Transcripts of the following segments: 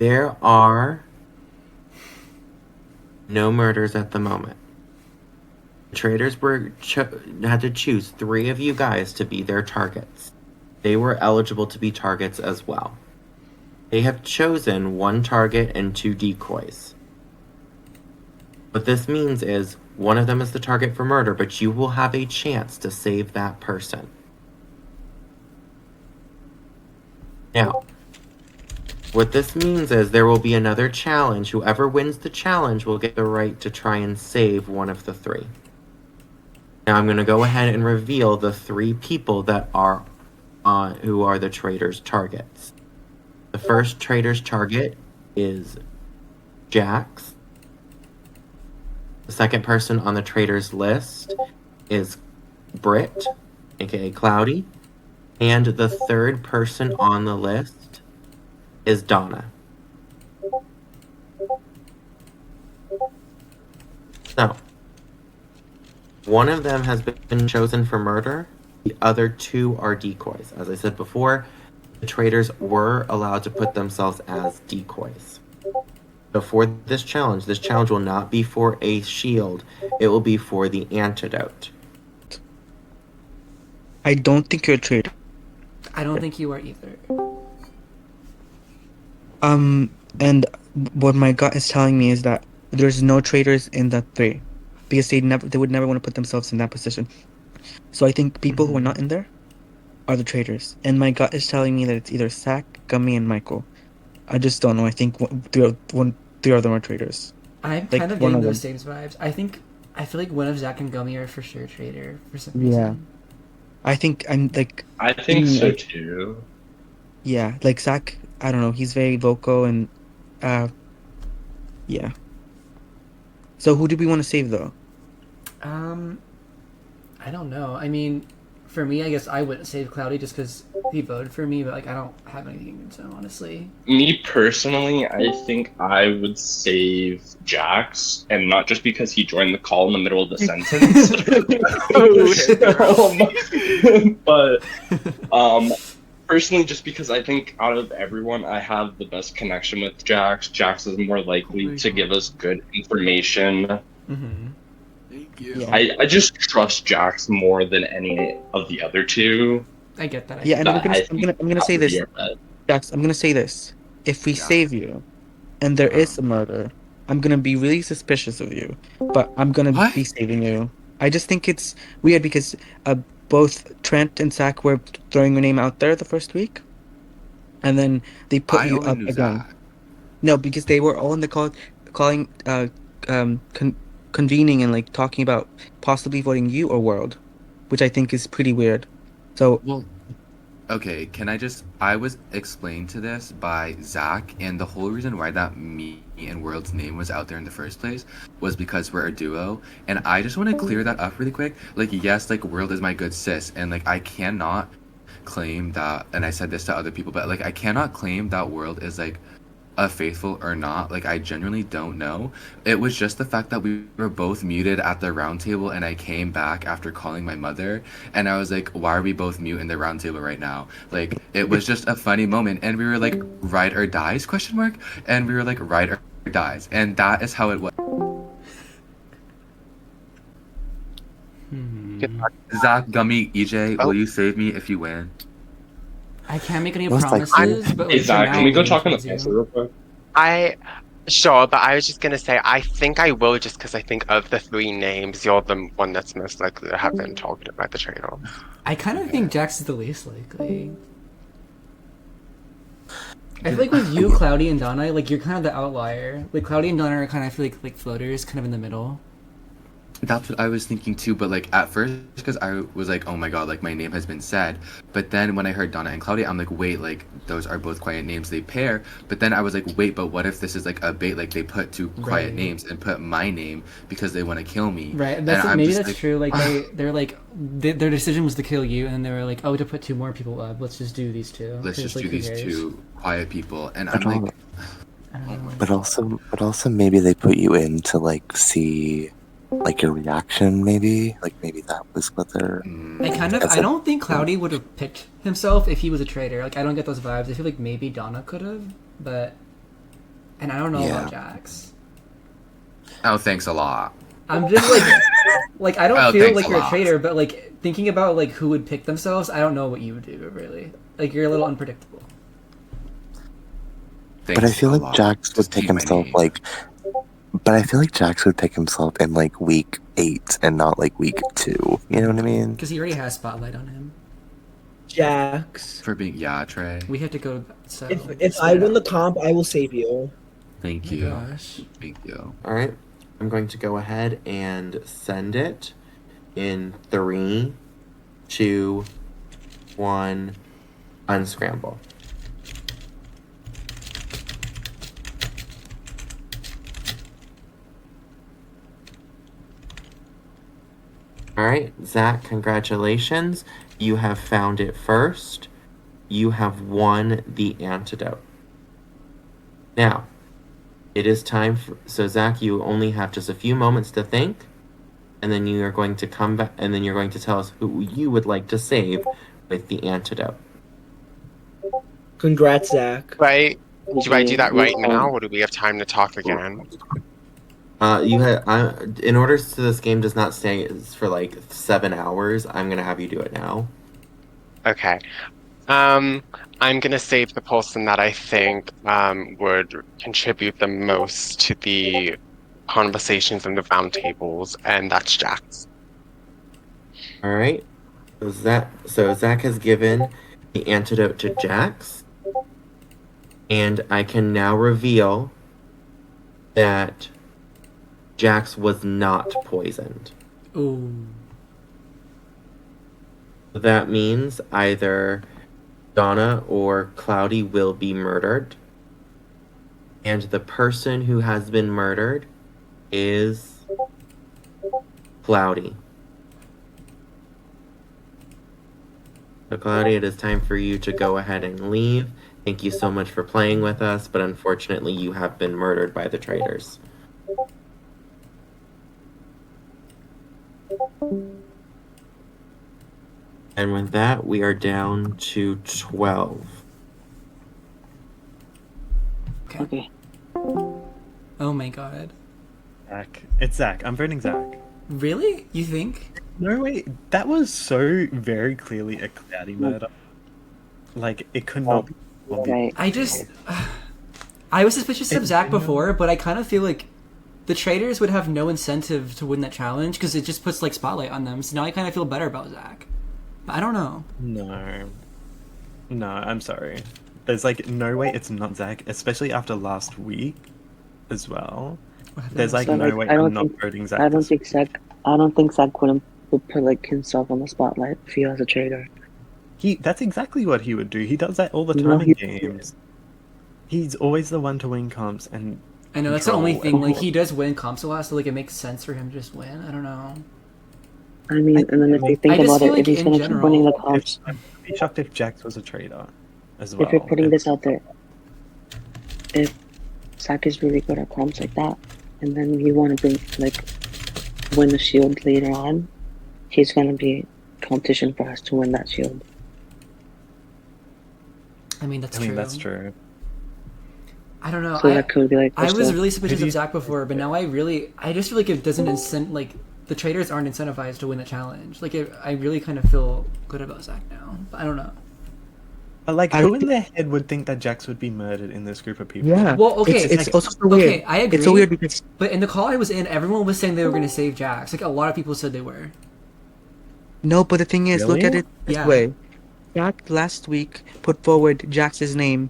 There are no murders at the moment. The traitors had to choose 3 of you guys to be their targets. They were eligible to be targets as well. They have chosen 1 target and 2 decoys. What this means is one of them is the target for murder, but you will have a chance to save that person. Now, what this means is there will be another challenge. Whoever wins the challenge will get the right to try and save one of the 3. Now I'm going to go ahead and reveal the 3 people that are who are the traitors' targets. The first traitor's target is Jax. The second person on the traitors list is Britt, aka Cloudi. And the third person on the list is Donna. So, one of them has been chosen for murder. The other 2 are decoys. As I said before, the traitors were allowed to put themselves as decoys. So for this challenge will not be for a shield. It will be for the antidote. I don't think you're a traitor. I don't think you are either. And what my gut is telling me is that there's no traitors in that 3, because they would never want to put themselves in that position. So I think people who are not in there are the traitors, and my gut is telling me that it's either Zach, Gummy, and Michael. I just don't know. I think 3 of them are traitors. I'm Like, kind of one getting of those them. same vibes. I feel like one of Zach and Gummy are for sure traitor for some reason. Yeah. I think I'm like. I think so like, too. Yeah, like Zach. I don't know. He's very vocal and, yeah. So who do we want to save though? I don't know. I mean, for me, I guess I wouldn't save Cloudy just because he voted for me, but like I don't have anything against him, honestly. Me personally, I think I would save Jax, and not just because he joined the call in the middle of the sentence. But personally, just because I think out of everyone, I have the best connection with Jax. Jax is more likely to give us good information. Mm-hmm. Thank you. Yeah. I just trust Jax more than any of the other 2. I get that. Yeah, and That I'm gonna say this, Jax. I'm gonna say this. If we save you, and there is a murder, I'm gonna be really suspicious of you. But I'm gonna be saving you. I just think it's weird because both Trent and Zach were throwing your name out there the first week, and then they put you up again. Zach. No, because they were all in the call, convening and like talking about possibly voting you or World, which I think is pretty weird. So Well, okay, I was explained to this by Zach, and the whole reason why that me and World's name was out there in the first place was because we're a duo, and I just want to clear that up really quick. Like, yes, like, World is my good sis, and like, I cannot claim that, and I said this to other people, but like, I cannot claim that World is like a faithful or not. Like, I genuinely don't know. It was just the fact that we were both muted at the round table, and I came back after calling my mother, and I was like, why are we both mute in the round table right now? Like, it was just a funny moment, and we were like, ride or dies, question mark? And we were like, ride or dies, and that is how it was. Zach, Gummy, EJ, will you save me if you win? I can't make any Most promises, but Hey like, Zach, for can now, we go I'm talk on the gonna phone choose you. real quick? Sure, but I was just gonna say, I think I will just because I think of the 3 names, you're the one that's most likely to have been talking about the traitor. I kind of think Jax is the least likely. I feel like with you, Cloudy, and Donna, like you're kind of the outlier. Like Cloudy and Donna are kind of, I feel like floaters, kind of in the middle. That's what I was thinking too, but like at first, because I was like, oh my god, like my name has been said. But then when I heard Donna and Cloudy, I'm like, wait, like those are both quiet names, they pair. But then I was like, wait, but what if this is like a bait, like they put 2 quiet Right. names and put my name because they want to kill me. Right, that's And I'm maybe just that's like, true. Like their decision was to kill you, and they were like, oh, to put 2 more people up, let's just do these 2. let's 'Cause, just like, do who these cares? 2 quiet people. And But I'm like, I don't know. But also maybe they put you in to like see like your reaction, maybe that was what they're. I don't think Cloudy would have picked himself if he was a traitor. Like I don't get those vibes. I feel like maybe Donna could have, but and I don't know Yeah. about Jax. Oh, thanks a lot. I'm just like I don't Oh, feel thanks like a you're a lot. traitor, but like thinking about like who would pick themselves, I don't know what you would do really. Like you're a little unpredictable. But I feel Thanks a like lot. Jax would Just pick keep my himself name. like. But I feel like Jax would pick himself in like week 8 and not like week 2. You know what I mean? Because he already has spotlight on him. Jax. For being Trey. We have to go. So If I win the comp, I will save you. Thank Oh my you. gosh. Thank you. All right. I'm going to go ahead and send it in 3, 2, 1. Unscramble. All right, Zach, congratulations. You have found it first. You have won the antidote. Now, it is time for. So, Zach, you only have just a few moments to think, and then you are going to come back, and then you're going to tell us who you would like to save with the antidote. Congrats, Zach. Right? Do I do that right now, or do we have time to talk again? You had. In order to this game does not stay for like 7 hours. I'm gonna have you do it now. Okay. I'm gonna save the person that I think would contribute the most to the conversations and the roundtables, and that's Jax. All right. So Zach has given the antidote to Jax, and I can now reveal that Jax was not poisoned. Ooh. That means either Donna or Cloudi will be murdered, and the person who has been murdered is Cloudi. So, Cloudi, it is time for you to go ahead and leave. Thank you so much for playing with us, but unfortunately, you have been murdered by the traitors. And with that, we are down to 12. Okay. Oh my god. Zach. It's Zach. I'm voting Zach. Really? You think? No, wait. That was so very clearly a Cloudy murder. Like, it could not be. Right. I just. I was suspicious of Zach before, but I kind of feel like the traitors would have no incentive to win that challenge because it just puts like spotlight on them. So now I kind of feel better about Zach. I don't know. No, I'm sorry. There's like no way it's not Zach, especially after last week as well. There's like So, no like, way I don't I'm not think- voting Zach. I don't this think Zach. I don't think Zach would put like himself on the spotlight if he was a traitor. That's exactly what he would do. He does that all the No, time he- in games. He's always the one to win comps, and I know that's the only control thing. Like he does win comps a lot, so like it makes sense for him to just win. I don't know. I mean, and then if you think I just about feel it, like if he's in gonna keep general- winning the comps, I'd be shocked if Jax was a traitor as well. if you're putting this out there, if Zach is really good at comps like that, and then you want to win the shield later on, he's gonna be competition for us to win that shield. I mean that's I mean, true. that's true. I don't know. So that could be like. I was also- really suspicious Who do of you- Zach before, but now I just feel like it doesn't the traitors aren't incentivized to win the challenge. Like I really kind of feel good about Zach now. But I don't know. But like, I who don't in their head would think that Jax would be murdered in this group of people? Yeah. Well, okay, It's like- also so weird. Okay, I agree. It's so weird because But in the call I was in, everyone was saying they were going to save Jax. Like a lot of people said they were. no, but the thing is, look Really? at it this Yeah. way. Jack last week put forward Jax's name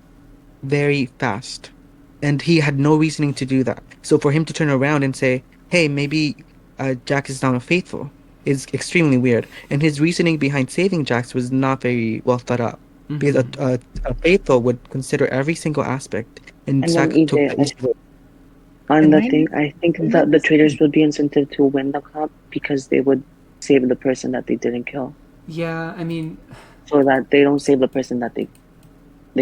very fast, and he had no reasoning to do that. So for him to turn around and say, "Hey, maybe Jax is not a faithful," is extremely weird. And his reasoning behind saving Jax was not very well thought out. Because a faithful would consider every single aspect, and And Zach then took EJ, the easy way. on And the I- thing, I think that the traders would be incentive to win the comp because they would save the person that they didn't kill, Yeah, I mean, so that they don't save the person that they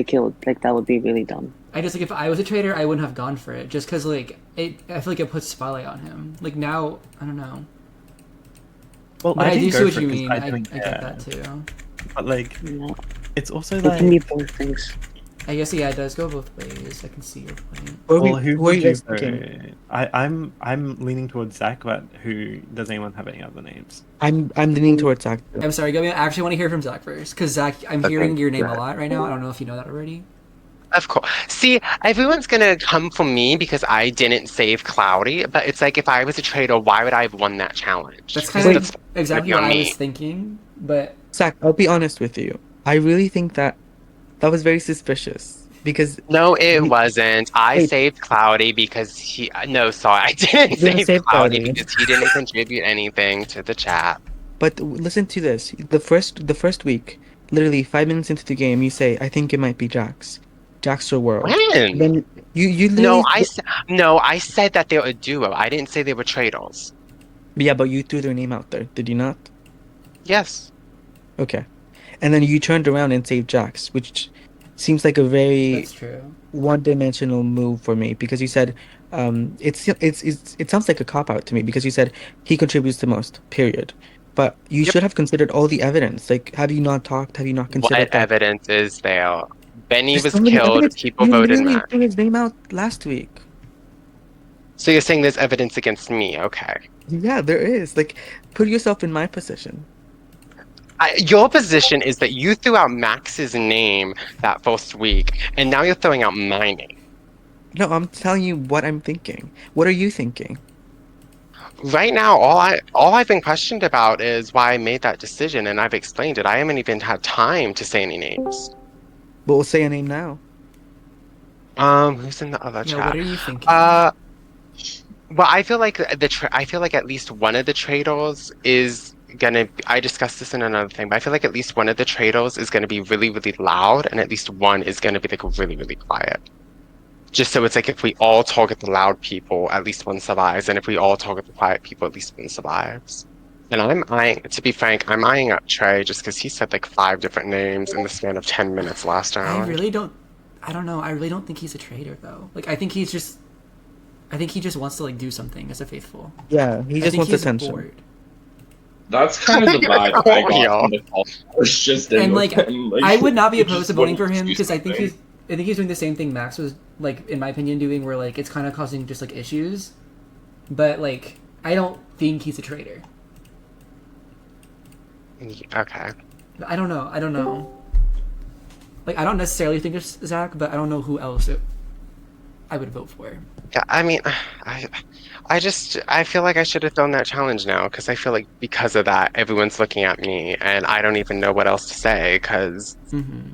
killed. Like that would be really dumb. I just like if I was a traitor, I wouldn't have gone for it just because like I feel like it puts spotlight on him. Like now, I don't know. Well, But I do didn't see go what for you it 'cause mean. I didn't get care. that too. But like, You know, it's also it like can be both things. I guess yeah, it does go both ways. I can see your point. Who who are would you you guys thinking? I'm leaning towards Zach, but who does anyone have any other names? I'm leaning towards Zach. I'm sorry, Gummy. I actually want to hear from Zach first, because Zach, I'm Okay, hearing your name yeah. a lot right now. I don't know if you know that already. Of course. See, everyone's gonna come for me because I didn't save Cloudy, but it's like if I was a traitor, why would I have won that challenge? That's Because kind of that's gonna exactly be what on I me. was thinking, but Zach, I'll be honest with you. I really think that was very suspicious because No, it we, wasn't. I wait, saved Cloudy because he. No, sorry, I didn't you didn't save save Cloudy Cloudy. because he didn't contribute anything to the chat. But listen to this. The first week, literally 5 minutes into the game, you say, "I think it might be Jax, Jax or World." When? Then you No, literally I said that they were a duo. I didn't say they were traitors. yeah, but you threw their name out there, did you not? Yes. Okay, and then you turned around and saved Jax, which seems like a very that's true. one-dimensional move for me because you said it sounds like a cop out to me because you said he contributes the most, period. But you Yep. should have considered all the evidence. Like, have you not talked? Have you not What considered that? evidence is there? Benny There's was so many killed. evidence. People You voted literally Matt. threw his name out last week. So you're saying there's evidence against me? Okay. Yeah, there is. Like, put yourself in my position. Your position is that you threw out Max's name that first week, and now you're throwing out my name. No, I'm telling you what I'm thinking. What are you thinking? Right now, all I've been questioned about is why I made that decision, and I've explained it. I haven't even had time to say any names. But we'll say a name now. Who's in the other Yeah, chat? what are you thinking? Well, I feel like I feel like at least one of the traitors is gonna. I discussed this in another thing, but I feel like at least one of the traitors is gonna be really, really loud, and at least one is gonna be like really, really quiet. Just so it's like if we all target the loud people, at least one survives, and if we all target the quiet people, at least one survives. And I'm eyeing, to be frank, I'm eyeing up Trey just because he said like 5 different names in the span of 10 minutes last I round. really don't. I don't know. I really don't think he's a traitor though. Like I think he just wants to like do something as a faithful. Yeah, he I just think wants he's attention. bored. That's kind of the vibe I got from the call. It's just in And with like, him. Like, I would not be he opposed just to voting for wouldn't him do because I think something. he's doing the same thing Max was like, in my opinion, doing where like it's kind of causing just like issues. But like, I don't think he's a traitor. Okay. I don't know. I don't know. Like, I don't necessarily think it's Zach, but I don't know who else I would vote for. Yeah, I mean, I feel like I should have thrown that challenge now because I feel like because of that, everyone's looking at me and I don't even know what else to say because. Mm-hmm.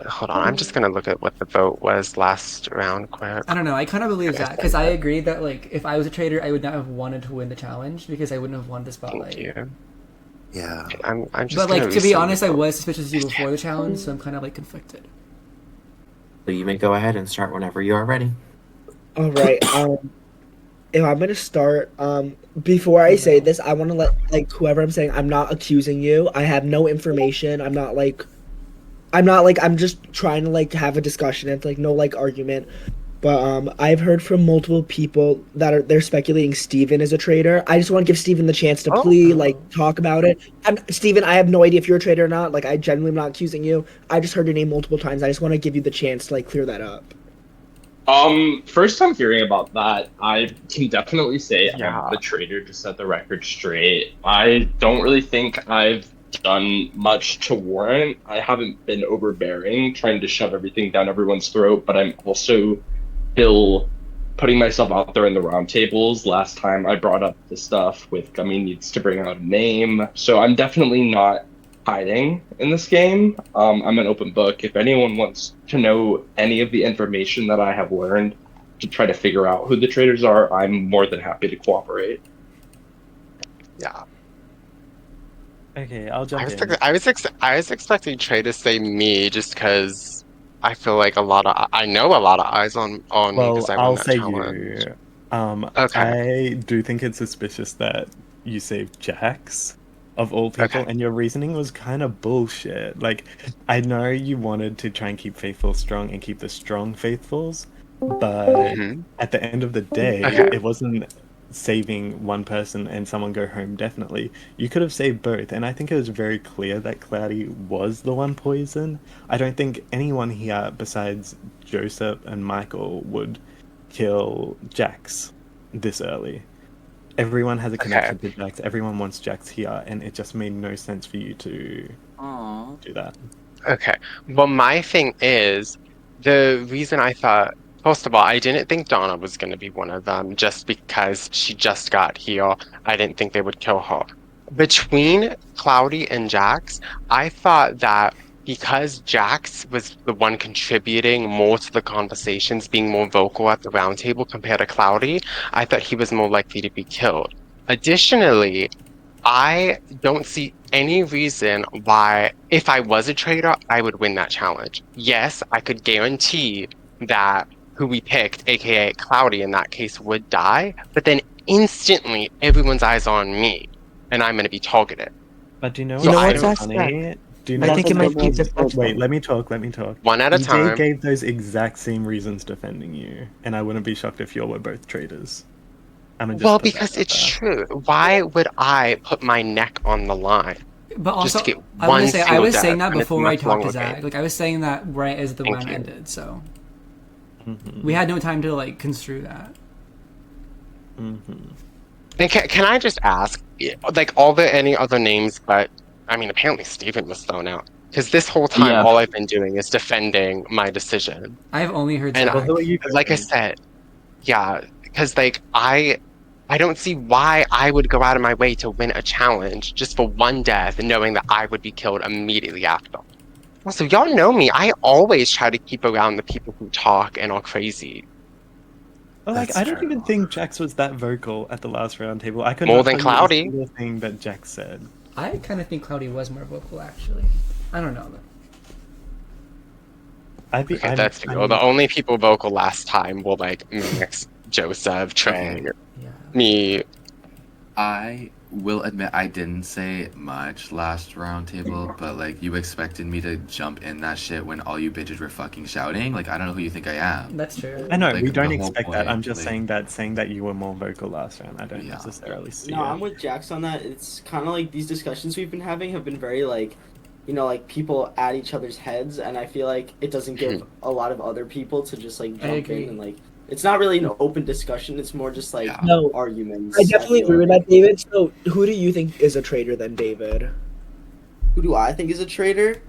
Hold on, I'm just gonna look at what the vote was last round quick. I don't know. I kind of believe Zach because I agree that like if I was a traitor, I would not have wanted to win the challenge because I wouldn't have won the spotlight. Thank you. Yeah. I'm just. But like gonna to be restate honest, I the vote. was suspicious of you before the challenge, so I'm kind of like conflicted. So you may go ahead and start whenever you are ready. All right. If I'm gonna start, before I say this, I want to let like whoever I'm saying, I'm not accusing you. I have no information. I'm not like, I'm just trying to like have a discussion. It's like no like argument. But I've heard from multiple people that they're speculating Steven is a traitor. I just want to give Steven the chance to like talk about it. Steven, I have no idea if you're a traitor or not. Like I genuinely am not accusing you. I just heard your name multiple times. I just want to give you the chance to like clear that up. First time hearing about that, I can definitely say Yeah. I'm the traitor to set the record straight. I don't really think I've done much to warrant. I haven't been overbearing, trying to shove everything down everyone's throat, but I'm also still putting myself out there in the roundtables. Last time I brought up the stuff with Gummy needs to bring out a name, so I'm definitely not hiding in this game. I'm an open book. If anyone wants to know any of the information that I have learned to try to figure out who the traitors are, I'm more than happy to cooperate. Yeah. Okay, I'll jump in. I was expecting Trey to say me just because I feel like I know a lot of eyes on me Well, because I won I'll that say challenge. you. Okay. I do think it's suspicious that you saved Jax, of all people, Okay. and your reasoning was kind of bullshit. Like, I know you wanted to try and keep faithful strong and keep the strong faithfuls, but Mhm. at the end of the day, Okay. it wasn't saving one person and someone go home, definitely. You could have saved both, and I think it was very clear that Cloudy was the one poisoned. I don't think anyone here besides Josep and Michael would kill Jax this early. Everyone has a connection to Jax, everyone wants Jax here, and it just made no sense for you to do that. Okay. Well, my thing is, the reason I thought, first of all, I didn't think Donna was going to be one of them just because she just got here. I didn't think they would kill her. Between Cloudy and Jax, I thought that because Jax was the one contributing more to the conversations, being more vocal at the round table compared to Cloudy, I thought he was more likely to be killed. Additionally, I don't see any reason why, if I was a traitor, I would win that challenge. Yes, I could guarantee that who we picked, aka Cloudy in that case, would die, but then instantly everyone's eyes are on me, and I'm going to be targeted. But do you know So what's I- so funny? Do you I know think it what's might be so- just Wait, let me talk. One at a EJ time. gave those exact same reasons defending you, and I wouldn't be shocked if you were both traitors. Well, because it's true. Why would I put my neck on the line? But also, just to get I one was saying single that death, and it's before I much talked to longer Zach. game. Like I was saying that right as the Thank round you. ended, so we had no time to like construe that. And can I just ask, like, are there any other names? But I mean, apparently Steven was thrown out because this whole time, Yeah. all I've been doing is defending my decision. I've only heard And Zach. like I said, yeah, because like I don't see why I would go out of my way to win a challenge just for one death, knowing that I would be killed immediately after. Also, y'all know me. I always try to keep around the people who talk and are crazy. Well, like, That's I don't true. even think Jax was that vocal at the last round table. I could More not than tell you a Cloudy. single thing that Jax said. I kind of think Cloudy was more vocal, actually. I don't know. Okay, that's fair. The only people vocal last time were like Max, Joseph, Trey, me. I will admit I didn't say much last round table, but like you expected me to jump in that shit when all you bitches were fucking shouting. Like I don't know who you think I am. That's true. I know, Like, we don't the whole expect that. point, I'm just like- saying that you were more vocal last round. I don't necessarily see No, it. I'm with Jax on that. It's kind of like these discussions we've been having have been very like, you know, like people at each other's heads, and I feel like it doesn't give a lot of other people to just like jump agree. in and like. It's not really an open discussion. It's more just like No, arguments. I definitely feel agree with like. that, David. So, who do you think is a traitor then, David? Who do I think is a traitor?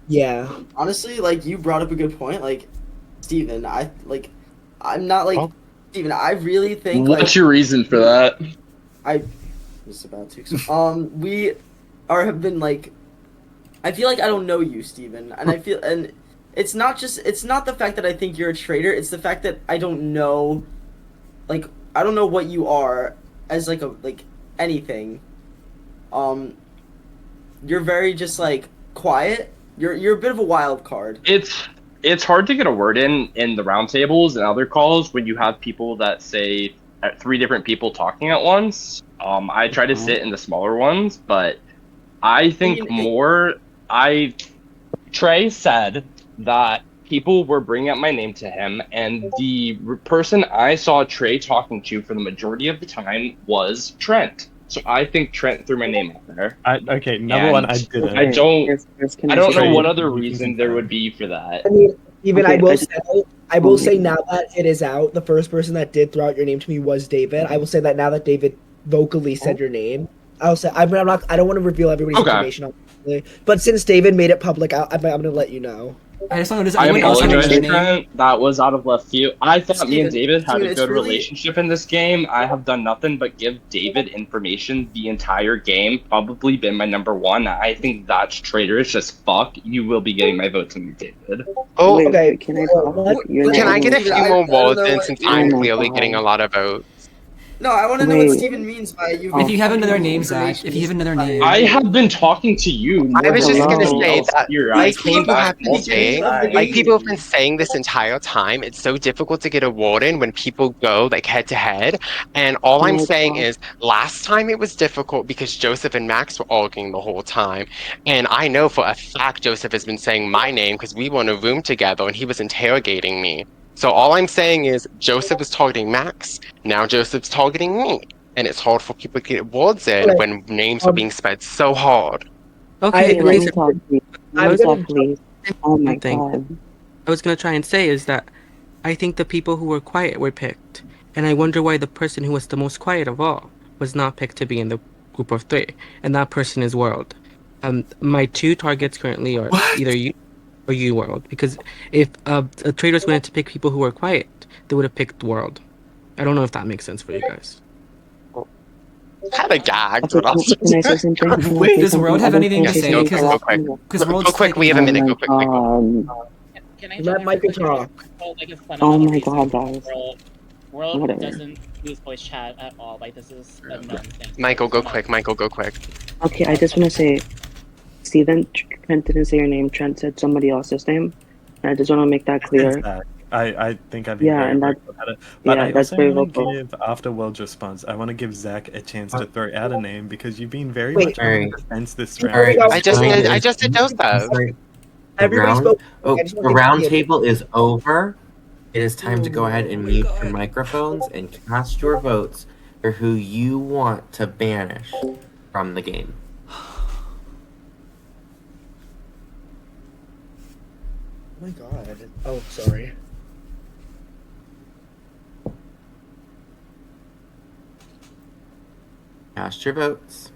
Yeah. Honestly, like you brought up a good point. Like, Steven, I'm not like Steven. I really think What's like your reason for that? I was about to. We have been like. I feel like I don't know you, Steven, and I feel and. It's not the fact that I think you're a traitor, it's the fact that I don't know what you are as like anything. You're very just like quiet. You're a bit of a wild card. It's hard to get a word in the roundtables and other calls when you have people that say 3 different people talking at once. I try to sit in the smaller ones, but I think Trey said that people were bringing up my name to him, and the person I saw Trey talking to for the majority of the time was Trent. So I think Trent threw my name out there. Okay, number one, I didn't. I don't know what other Trey, reason there would be for that. I mean, even Okay, I will say now that it is out, the first person that did throw out your name to me was David. I will say that now that David vocally said your name, I'll say I don't want to reveal everybody's information, obviously, but since David made it public, I'm going to let you know. I just don't know. Does I anyone else have apologize, a name? Trent. That was out of left field. I thought me and David had a it's good really- relationship in this game. I have done nothing but give David information the entire game. Probably been my number one. I think that's traitorous as fuck. You will be getting my vote to me, David. Oh, Wait, Okay, can I talk? can I get a few more I don't words know in what- since Oh I'm my clearly God. getting a lot of votes? No, I want to know what Wait. Steven means by you. If you have another name, Zach. If you have another name. I have been talking to you. I was just gonna Hello. say that, Here, like, I came people back have been multiple saying, times. like, people have been saying this entire time, it's so difficult to get a warden when people go, like, head to head, and all I'm Can I saying talk? is, last time it was difficult because Joseph and Max were arguing the whole time, and I know for a fact Joseph has been saying my name because we were in a room together and he was interrogating me. So all I'm saying is, Joseph is targeting Max, now Joseph's targeting me. and it's hard for people to get words in when names are being spelled so hard. Okay, agree. Let me talk, please. Let I'm me gonna talk, please. Oh my One thing god. I was gonna try and say is that I think the people who were quiet were picked, and I wonder why the person who was the most quiet of all was not picked to be in the group of three, and that person is World. My two targets currently are either you or you, World, because if the traders wanted to pick people who were quiet, they would have picked World. I don't know if that makes sense for you guys. Kind of gagged, Okay, but also. can I say something? Can I say Does something? World I have just anything want to to say? Go say quick, go quick. Because Go World's quick, we have a oh minute. my Go quick, quick, go. god. Can I Let jump in Michael for a second? talk. For like a Oh fundamental my reason, god, guys. World Whatever. doesn't use voice chat at all. Like this is a known thing. Michael, go quick. Michael, go quick. Okay, I just want to say, Steven, Trent didn't say your name. Trent said somebody else's name. And I just want to make that clear. Zach. I think I'd be Yeah, very and that, vocal about it. But yeah, I that's also very want to vocal. give, after World's response, I want to give Zach a chance to throw out a name because you've been very Wait. much on the defense this Before round. we go I just forward, did Joseph. The everybody round, spoke. oh, I just want the to round give table is over. It is time to go ahead Oh and my mute God. your microphones and cast your votes for who you want to banish from the game. Oh my god. Oh, sorry. Cast your votes.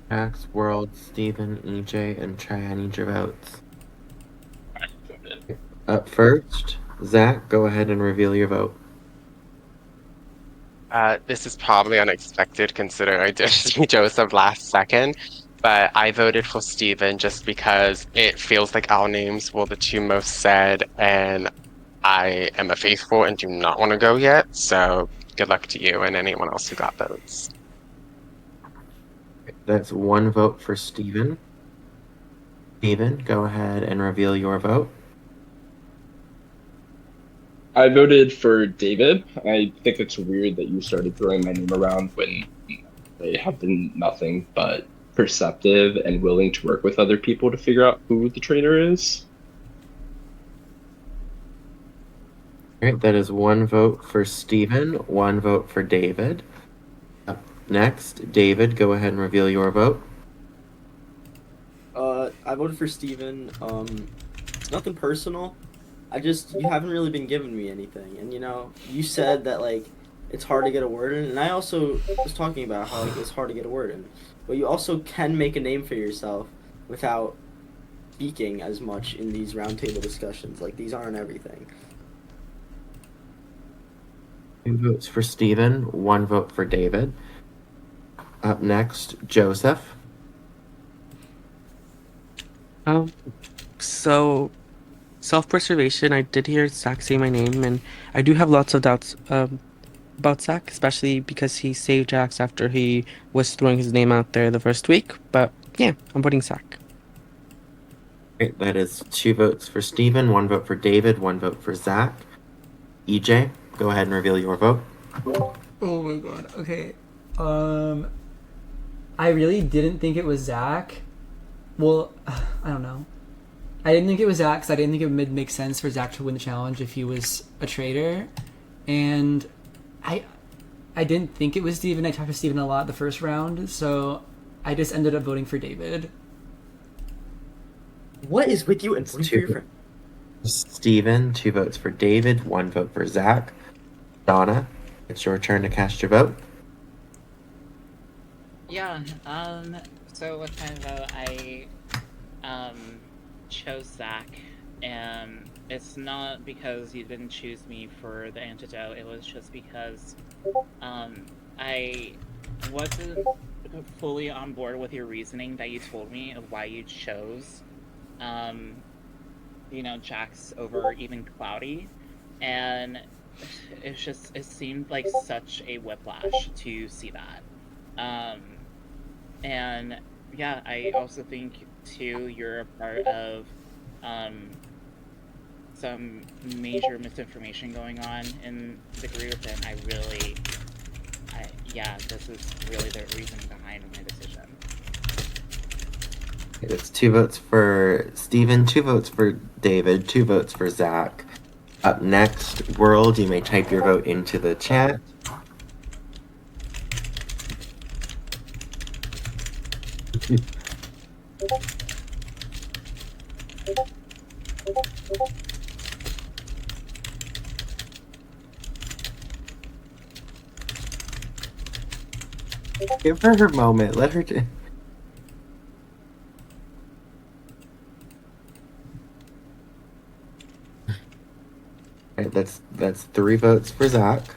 Max, World, Steven, EJ, and Trey, I need your votes. Up first, Zach, go ahead and reveal your vote. This is probably unexpected considering I did see Joseph last second, but I voted for Steven just because it feels like our names were the two most said, and I am a faithful and do not want to go yet. So good luck to you and anyone else who got votes. That's one vote for Steven. Steven, go ahead and reveal your vote. I voted for David. I think it's weird that you started throwing my name around when I have been nothing but perceptive and willing to work with other people to figure out who the traitor is. All right, that is one vote for Steven, one vote for David. Up next, David, go ahead and reveal your vote. I voted for Steven. It's nothing personal. You haven't really been giving me anything, and you said that like it's hard to get a word in, and I also was talking about how like, it's hard to get a word in, but you also can make a name for yourself without speaking as much in these roundtable discussions. Like these aren't everything. 2 votes for Steven, 1 vote for David. Up next, Joseph. So self-preservation, I did hear Zach say my name, and I do have lots of doubts about Zach, especially because he saved Jax after he was throwing his name out there the first week. But yeah, I'm voting Zach. Great, that is 2 votes for Steven, 1 vote for David, 1 vote for Zach. EJ, go ahead and reveal your vote. Oh my god. Okay. I really didn't think it was Zach. Well, I don't know. I didn't think it was Zach because I didn't think it would make sense for Zach to win the challenge if he was a traitor. And I didn't think it was Steven. I talked to Steven a lot the first round, so I just ended up voting for David. What is with you and voting for your friend? Steven, 2 votes for David, 1 vote for Zach. Donna, it's your turn to cast your vote. Yeah. So what kind of vote I chose Zach, and it's not because you didn't choose me for the antidote. It was just because I wasn't fully on board with your reasoning that you told me of why you chose Jax over even Cloudi, and it seemed like such a whiplash to see that. And yeah, I also think too you're a part of some major misinformation going on in the group, and yeah, this is really the reason behind my decision. It's 2 votes for Steven, 2 votes for David, 2 votes for Zach. Up next, World, you may type your vote into the chat. Give her her moment. Let her. Right, that's 3 votes for Zach,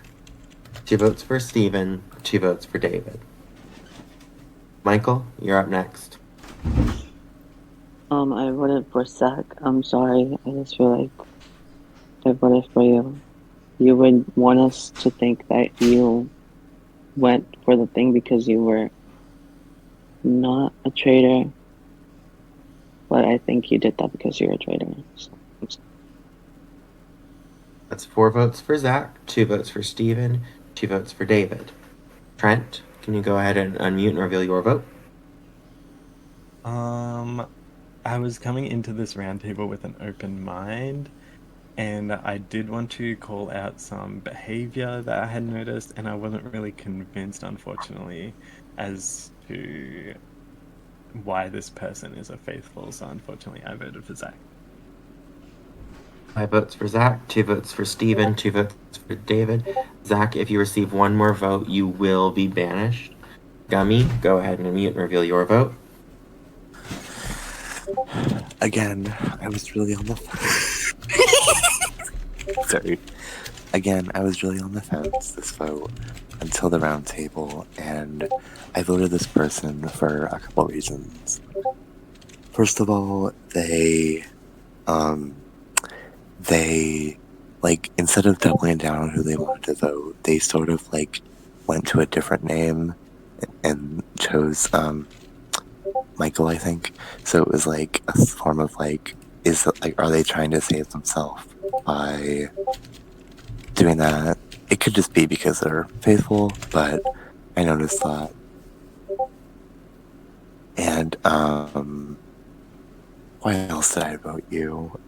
2 votes for Steven, 2 votes for David. Michael, you're up next. I voted for Zach. I'm sorry. I just feel like I voted for you. You would want us to think that you went for the thing because you were not a traitor, but I think you did that because you're a traitor. So, That's 4 votes for Zach, 2 votes for Steven, 2 votes for David. Trent, can you go ahead and unmute and reveal your vote? I was coming into this roundtable with an open mind, and I did want to call out some behavior that I had noticed, and I wasn't really convinced, unfortunately, as to why this person is a faithful, so unfortunately I voted for Zach. 5 votes for Zach, 2 votes for Steven, 2 votes for David. Zach, if you receive 1 more vote, you will be banished. Gummy, go ahead and unmute and reveal your vote. Again, I was really on the sorry. Again, I was really on the fence this vote until the round table, and I voted this person for a couple reasons. First of all, they like, instead of doubling down on who they wanted to vote, they sort of like went to a different name and chose Michael, I think. So it was like a form of like, are they trying to save themselves by doing that? It could just be because they're faithful, but I noticed that. And why else did I vote you?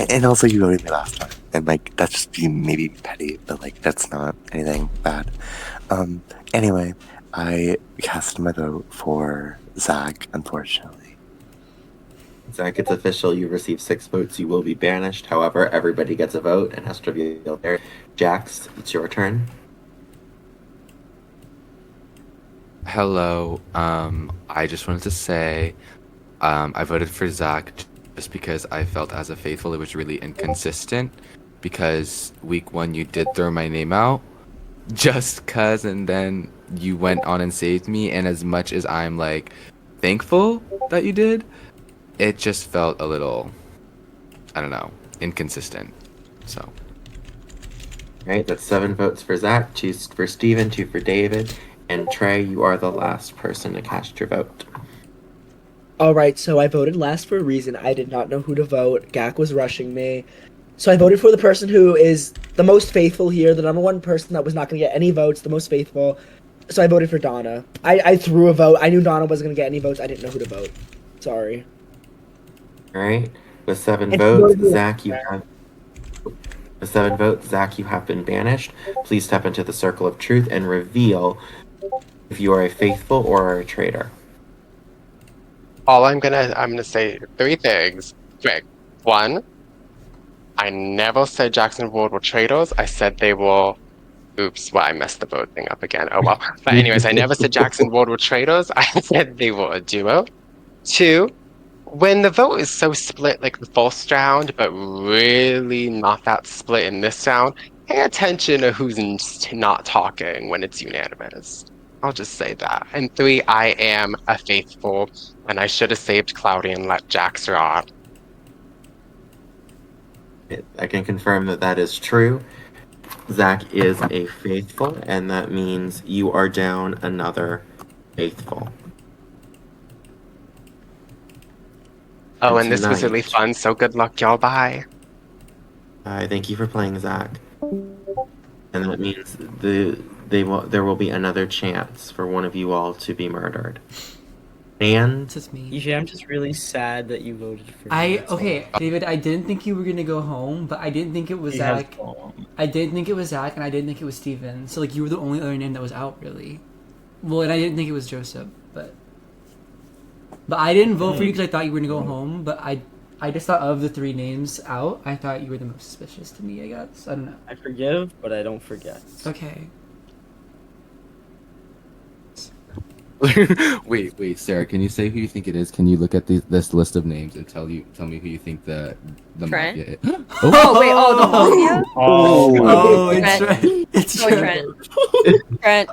And also you voted me last time, and like that's just being maybe petty, but like that's not anything bad. Anyway, I cast my vote for Zach, unfortunately. Zach, it's official. You receive 6 votes. You will be banished. However, everybody gets a vote and has to reveal their. Jax, it's your turn. Hello. I just wanted to say, I voted for Zach just because I felt as a faithful it was really inconsistent. Because week 1 you did throw my name out, just cause, and then you went on and saved me. And as much as I'm like thankful that you did, it just felt a little, I don't know, inconsistent. So. All right, that's 7 votes for Zach, 2 for Steven, 2 for David, and Trey, you are the last person to cast your vote. All right, so I voted last for a reason. I did not know who to vote. Gak was rushing me. So I voted for the person who is the most faithful here, the number 1 person that was not going to get any votes, the most faithful. So I voted for Donna. I threw a vote. I knew Donna wasn't going to get any votes. I didn't know who to vote. Sorry. All right, with 7 And votes, Zach, you have. With 7 votes, Zach, you have been banished. Please step into the circle of truth and reveal if you are a faithful or are a traitor. I'm gonna say 3 things. Quick. 1, I never said Jackson Ward were traitors. I said they were. Oops, well, I messed the vote thing up again. Oh well. But anyways, I never said Jackson Ward were traitors. I said they were a duo. 2, when the vote is so split like the first round, but really not that split in this round, pay attention to who's not talking when it's unanimous. I'll just say that. And 3, I am a faithful, and I should have saved Cloudi and let Jax rot. I can confirm that that is true. Zach is a faithful, and that means you are down another faithful. Oh, and this was really tonight- fun, so good luck, y'all. Bye. Thank you for playing, Zach. And that means there will be another chance for one of you all to be murdered. And It's just me. Usually, I'm just really sad that you voted for me. That's all. Okay, David. I didn't think you were gonna go home, but I didn't think it was He has Zach. gone. I didn't think it was Zach, and I didn't think it was Steven. So like, you were the only other name that was out, really. Well, and I didn't think it was Joseph, but I didn't vote for you because I thought you were gonna go home. But I just thought of the 3 names out, I thought you were the most suspicious to me. I guess I don't know. I forgive, but I don't forget. Okay. wait, Sarah, can you say who you think it is? Can you look at this list of names and tell me who you think the Trent? mafia is? Oh wait, oh the mafia? Oh, it's Trent. Trent. It's Oh, Trent. Trent.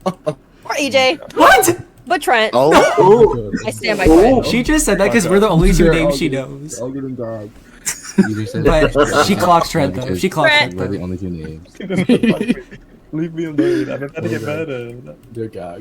Or EJ. What? But Trent. Oh, I stand by Trent. She just said that because we're the only 2 names she knows. All getting dogged. But she clocks Trent though. She clocks Trent We're though. the only 2 names. Leave me alone. I'm about to get murdered. Dear God.